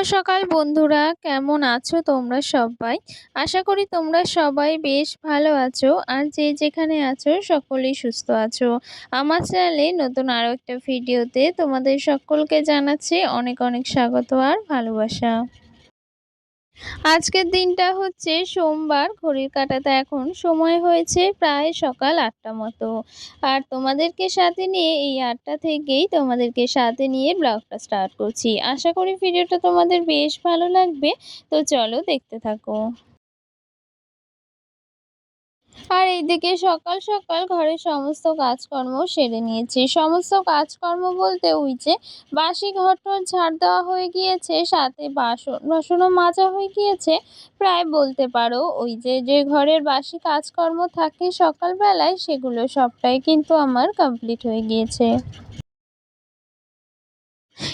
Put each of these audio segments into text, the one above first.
শুভ সকাল বন্ধুরা, কেমন আছো তোমরা সবাই? আশা করি তোমরা সবাই বেশ ভালো আছো আর যে যেখানে আছো সকলেই সুস্থ আছো। আমার চ্যানেলে নতুন আরো একটা ভিডিওতে তোমাদের সকলকে জানাচ্ছি অনেক অনেক স্বাগত আর ভালোবাসা। আজকের দিনটা হচ্ছে সোমবার, ঘড়ির কাঁটাতে এখন সময় হয়েছে প্রায় সকাল ৮টা মতো। আর তোমাদেরকে সাথে নিয়ে এই ৮টা থেকেই তোমাদেরকে সাথে নিয়ে ব্লগটা স্টার্ট করছি। আশা করি ভিডিওটা তোমাদের বেশ ভালো লাগবে। তো চলো দেখতে থাকো। আর এইদিকে সকাল সকাল ঘরের সমস্ত কাজকর্ম সেরে নিয়েছি। সমস্ত কাজকর্ম বলতে ওই যে বাসি ঘর-টর ঝাড় দেওয়া হয়ে গিয়েছে, সাথে বাসনও মাজা হয়ে গিয়েছে। প্রায় বলতে পারো ওই যে ঘরের বাসি কাজকর্ম থাকে সকালবেলায় সেগুলো সবটাই কিন্তু আমার কমপ্লিট হয়ে গিয়েছে।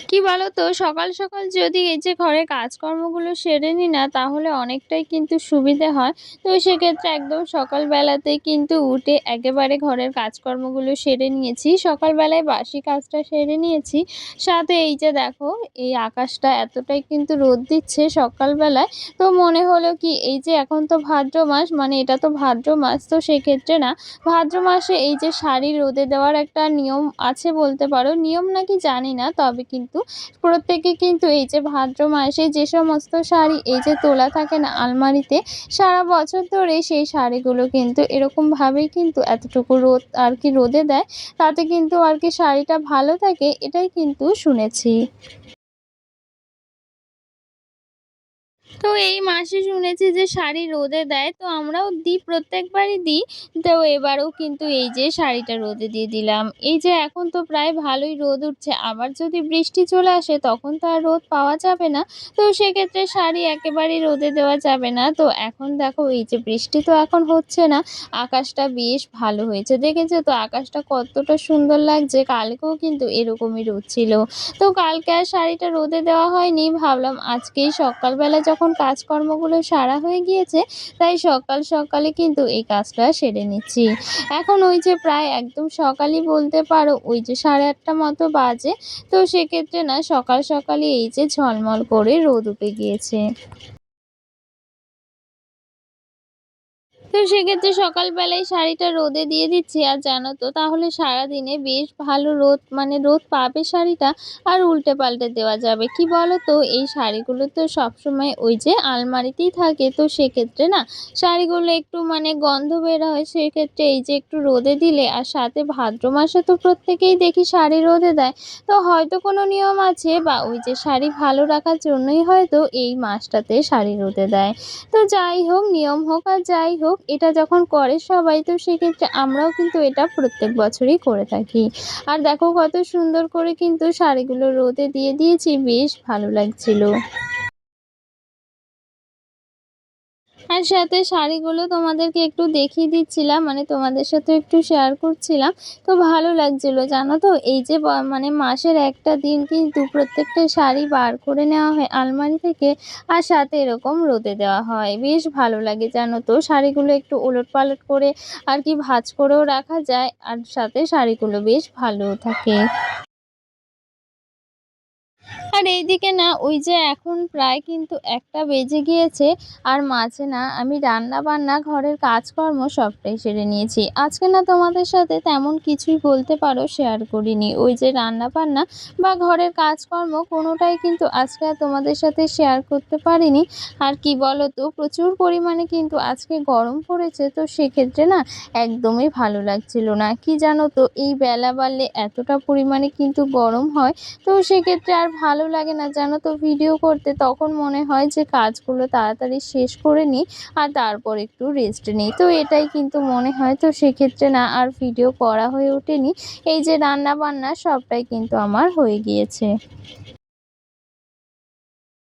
কি বলতো, সকাল সকাল যদি এই যে ঘরের কাজকর্মগুলো সেরে নিই না, তাহলে অনেকটাই কিন্তু সুবিধে হয়। তো সেক্ষেত্রে একদম সকালবেলাতেই কিন্তু উঠে একেবারে ঘরের কাজকর্মগুলো সেরে নিয়েছি। সকালবেলায় বাসি কাজটা সেরে নিয়েছি। সাথে এই যে দেখো, এই আকাশটা এতটাই কিন্তু রোদ দিচ্ছে সকালবেলায়। তো মনে হলো কি, এই যে এখন তো ভাদ্র মাস, মানে এটা তো ভাদ্র মাস, তো সেক্ষেত্রে না ভাদ্র মাসে এই যে শাড়ি রোদে দেওয়ার একটা নিয়ম আছে বলতে পারো। নিয়ম নাকি জানি না, তবে কিন্তু প্রত্যেকে কিন্তু এই যে ভাদ্র মাসে যে সমস্ত শাড়ি এই যে তোলা থাকে না আলমারিতে, সারা বছর ধরে সেই শাড়িগুলো কিন্তু এরকমভাবেই কিন্তু এতটুকু রোদ আর কি রোদে দেয়, তাতে কিন্তু আর কি শাড়িটা ভালো থাকে, এটাই কিন্তু শুনেছি। তো এই মাসে শুনেছি যে শাড়ি রোদে দেয়, তো আমরাও দিই, প্রত্যেকবারই দিই। তো এবারেও কিন্তু এই যে শাড়িটা রোদে দিয়ে দিলাম। এই যে এখন তো প্রায় ভালোই রোদ উঠছে, আবার যদি বৃষ্টি চলে আসে তখন তো আর রোদ পাওয়া যাবে না। তো সেক্ষেত্রে শাড়ি একেবারেই রোদে দেওয়া যাবে না। তো এখন দেখো, এই যে বৃষ্টি তো এখন হচ্ছে না, আকাশটা বেশ ভালো হয়েছে। দেখেছো তো আকাশটা কতটা সুন্দর লাগছে? কালকেও কিন্তু এরকমই রোদ ছিল। তো কালকে আর শাড়িটা রোদে দেওয়া হয়নি। ভাবলাম আজকেই সকালবেলা যখন কাজকর্মগুলো সারা হয়ে গিয়েছে, তাই সকাল সকালে কিন্তু এই কাজটা সেরে নিচ্ছি। এখন ওই যে প্রায় একদম সকালই বলতে পারো, ওই যে 8:30 মতো বাজে। তো সেক্ষেত্রে না সকাল সকালই এই যে ঝলমল করে রোদ উঠে গিয়েছে। তো সেক্ষেত্রে সকালবেলায় শাড়িটা রোদে দিয়ে দিচ্ছি। আর জানো তো, তাহলে সারাদিনে বেশ ভালো রোদ, মানে রোদ পাবে শাড়িটা, আর উল্টে পাল্টে দেওয়া যাবে। কি বলো তো, এই শাড়িগুলো তো সবসময় ওই যে আলমারিতেই থাকে, তো সেক্ষেত্রে না শাড়িগুলো একটু মানে গন্ধ বের হয়। সেক্ষেত্রে এই যে একটু রোদে দিলে, আর সাথে ভাদ্র মাসে তো প্রত্যেকেই দেখি শাড়ি রোদে দেয়। তো হয়তো কোনো নিয়ম আছে, বা ওই যে শাড়ি ভালো রাখার জন্যই হয়তো এই মাসটাতে শাড়ি রোদে দেয়। তো যাই হোক, নিয়ম হোক আর যাই হোক, এটা যখন করে সবাই, তো সেক্ষেত্রে আমরাও কিন্তু এটা প্রত্যেক বছরই করে থাকি। আর দেখো কত সুন্দর করে কিন্তু শাড়িগুলো রোদে দিয়ে দিয়েছি, বেশ ভালো লাগছিল। আর সাথে শাড়িগুলো তোমাদেরকে একটু দেখিয়ে দিচ্ছিলাম, মানে তোমাদের সাথে একটু শেয়ার করছিলাম। তো ভালো লাগছিল জানো তো, এই যে মানে মাসের একটা দিন কিন্তু প্রত্যেকটা শাড়ি বার করে নেওয়া হয় আলমারি থেকে, আর সাথে এরকম রোদে দেওয়া হয়। বেশ ভালো লাগে জানো তো, শাড়িগুলো একটু ওলটপালট করে আর কি ভাঁজ করেও রাখা যায়, আর সাথে শাড়িগুলো বেশ ভালোও থাকে। আর এইদিকে না ওই যে এখন প্রায় কিন্তু 1টা বেজে গিয়েছে, আর মাঝে না আমি রান্না বান্না ঘরের কাজকর্ম সবটাই সেরে নিয়েছি। আজকে না তোমাদের সাথে তেমন কিছুই বলতে পারো শেয়ার করিনি। ওই যে রান্না বান্না বা ঘরের কাজকর্ম কোনোটাই কিন্তু আজকে আর তোমাদের সাথে শেয়ার করতে পারিনি। আর কি বলো তো, প্রচুর পরিমাণে কিন্তু আজকে গরম পড়েছে, তো সেক্ষেত্রে না একদমই ভালো লাগছিল না। কি জানো তো, এই বেলা বাড়লে এতটা পরিমাণে কিন্তু গরম হয়, তো সেক্ষেত্রে আর ভালো লাগে না জানো তো ভিডিও করতে। তখন মনে হয় যে কাজগুলো তাড়াতাড়ি শেষ করে নিই, আর তারপর একটু রেস্ট নিই। তো এটাই কিন্তু মনে হয়। তো সেক্ষেত্রে না আর ভিডিও করা হয়ে ওঠেনি। এই যে রান্না বান্না সবটাই কিন্তু আমার হয়ে গিয়েছে।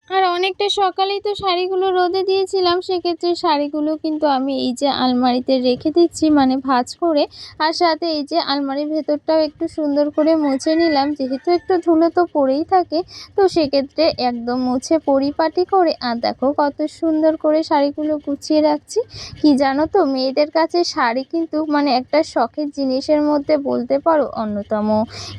আর অনেকটা সকালেই তো শাড়িগুলো রোদে দিয়েছিলাম, সেক্ষেত্রে শাড়িগুলো কিন্তু আমি এই যে আলমারিতে রেখে দিচ্ছি, মানে ভাঁজ করে। আর সাথে এই যে আলমারির ভেতরটাও একটু সুন্দর করে মুছে নিলাম, যেহেতু একটু ধুলো তো পড়েই থাকে। তো সেক্ষেত্রে একদম মুছে পরিপাটি করে, আর দেখো কত সুন্দর করে শাড়িগুলো গুছিয়ে রাখছি। কি জানো তো, মেয়েদের কাছে শাড়ি কিন্তু মানে একটা শখের জিনিসের মধ্যে বলতে পারো অন্যতম।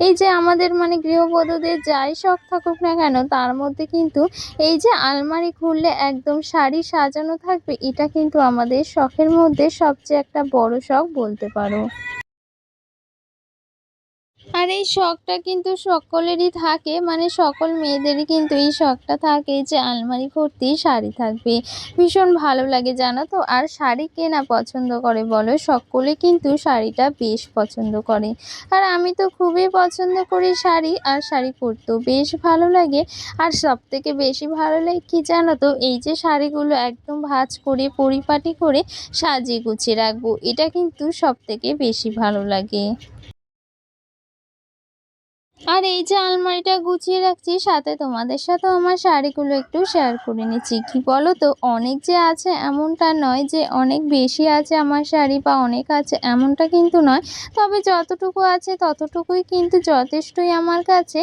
এই যে আমাদের মানে গৃহবধূদের যাই শখ থাকুক না কেন, তার মধ্যে কিন্তু এই যে আলমারি খুললে একদম শাড়ি সাজানো থাকবে, এটা কিন্তু আমাদের শখের মধ্যে সবচেয়ে একটা বড় শখ বলতে পারো। আর এই শখটা কিন্তু সকলেরই থাকে, মানে সকল মেয়েদেরই কিন্তু এই শখটা থাকে যে আলমারি ভর্তি শাড়ি থাকবে। ভীষণ ভালো লাগে জানো তো। আর শাড়ি কে না পছন্দ করে বলো? সকলে কিন্তু শাড়িটা বেশ পছন্দ করে। আর আমি তো খুবই পছন্দ করি শাড়ি, আর শাড়ি পরতেও বেশ ভালো লাগে। আর সবথেকে বেশি ভালো লাগে কি জানো তো? এই যে শাড়িগুলো একদম ভাঁজ করে পরিপাটি করে সাজিয়ে গুছিয়ে রাখবো, এটা কিন্তু সবথেকে বেশি ভালো লাগে। আর এই যে আলমারিটা গুছিয়ে রাখছি, সাথে তোমাদের সাথেও আমার শাড়িগুলো একটু শেয়ার করে নিচ্ছি। কি বলো তো, অনেক যে আছে এমনটা নয়, যে অনেক বেশি আছে আমার শাড়ি বা অনেক আছে এমনটা কিন্তু নয়। তবে যতটুকু আছে ততটুকুই কিন্তু যথেষ্টই আমার কাছে।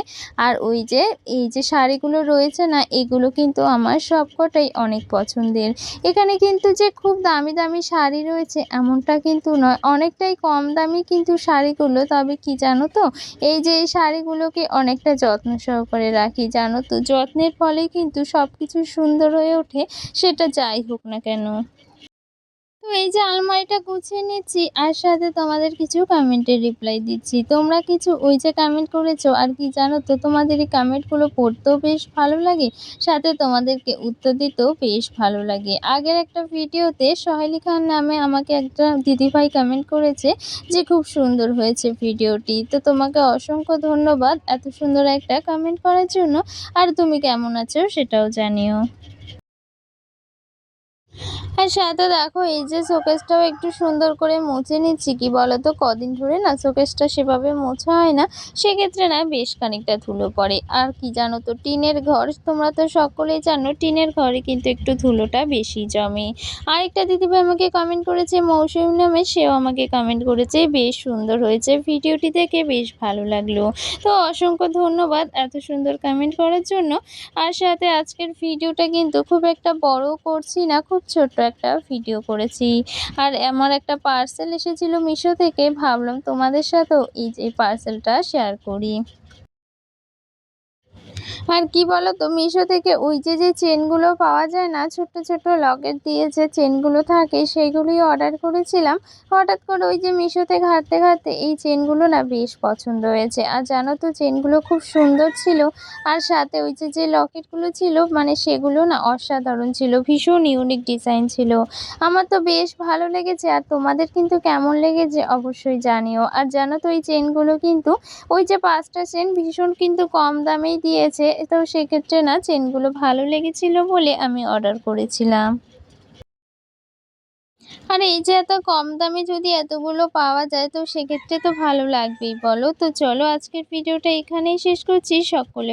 আর ওই যে এই যে শাড়িগুলো রয়েছে না, এগুলো কিন্তু আমার সবকটাই অনেক পছন্দের। এখানে কিন্তু যে খুব দামি দামি শাড়ি রয়েছে এমনটা কিন্তু নয়, অনেকটাই কম দামি কিন্তু শাড়িগুলো। তবে কি জানো তো, এই যে এই শাড়িগুলোকে অনেকটা যত্ন সহকারে রাখি জানো তো। যত্নের ফলেই কিন্তু সবকিছু সুন্দর হয়ে ওঠে, সেটা যাই হোক না কেন। তো এই যে আলমারিটা গুছিয়ে নিচ্ছি, আর সাথে তোমাদের কিছু কমেন্টের রিপ্লাই দিচ্ছি। তোমরা কিছু ওই যে কমেন্ট করেছো, আর কি জানো তো, তোমাদের এই কমেন্টগুলো পড়তেও বেশ ভালো লাগে, সাথে তোমাদেরকে উত্তর দিতেও বেশ ভালো লাগে। আগের একটা ভিডিওতে সহেলি খান নামে আমাকে একটা দিদিভাই কমেন্ট করেছে যে খুব সুন্দর হয়েছে ভিডিওটি। তো তোমাকে অসংখ্য ধন্যবাদ এত সুন্দর একটা কমেন্ট করার জন্য। আর তুমি কেমন আছো সেটাও জানিও। আর সাথে দেখো এই যে শোকেসটাও একটু সুন্দর করে মুছে নিচ্ছি। কি বলতো, কদিন ধরে না শোকেসটা সেভাবে মোছা হয় না, সেক্ষেত্রে না বেশ খানিকটা ধুলো পড়ে। আর কি জানো তো, টিনের ঘর, তোমরা তো সকলেই জানো টিনের ঘরে কিন্তু একটু ধুলোটা বেশি জমে। আরেকটা দিদিভাই আমাকে কমেন্ট করেছে মৌসুমী নামে, সেও আমাকে কমেন্ট করেছে বেশ সুন্দর হয়েছে, ভিডিওটি দেখে বেশ ভালো লাগলো। তো অসংখ্য ধন্যবাদ এত সুন্দর কমেন্ট করার জন্য। আর সাথে আজকের ভিডিওটা কিন্তু খুব একটা বড়ও করছি না, খুব ছোট্ট একটা ভিডিও করেছি। আর আমার একটা পার্সেল এসেছিল মিশো থেকে, ভাবলাম তোমাদের সাথেও এই যে পার্সেলটা শেয়ার করি। আর কি বলতো, মিশো থেকে ওই যে চেনগুলো পাওয়া যায় না, ছোট্ট ছোট্ট লকেট দিয়ে যে চেনগুলো থাকে, সেইগুলোই অর্ডার করেছিলাম। হঠাৎ করে ওই যে মিশোতে ঘাঁটতে ঘাঁটতে এই চেনগুলো না বেশ পছন্দ হয়েছে। আর জানো তো, চেনগুলো খুব সুন্দর ছিল। আর সাথে ওই যে লকেটগুলো ছিল, মানে সেগুলো না অসাধারণ ছিল, ভীষণ ইউনিক ডিজাইন ছিল। আমার তো বেশ ভালো লেগেছে। আর তোমাদের কিন্তু কেমন লেগেছে অবশ্যই জানিও। আর জানো তো, এই চেনগুলো কিন্তু ওই যে ৫টা চেন ভীষণ কিন্তু কম দামেই দিয়েছে। তো সেক্ষেত্রে না চেনগুলো ভালো লেগেছিল বলে আমি অর্ডার করেছিলাম। আর এই যে এত কম দামে যদি এতগুলো পাওয়া যায়, তো সেক্ষেত্রে তো ভালো লাগবেই বলো। তো চলো আজকের ভিডিওটা এখানেই শেষ করছি। সকলে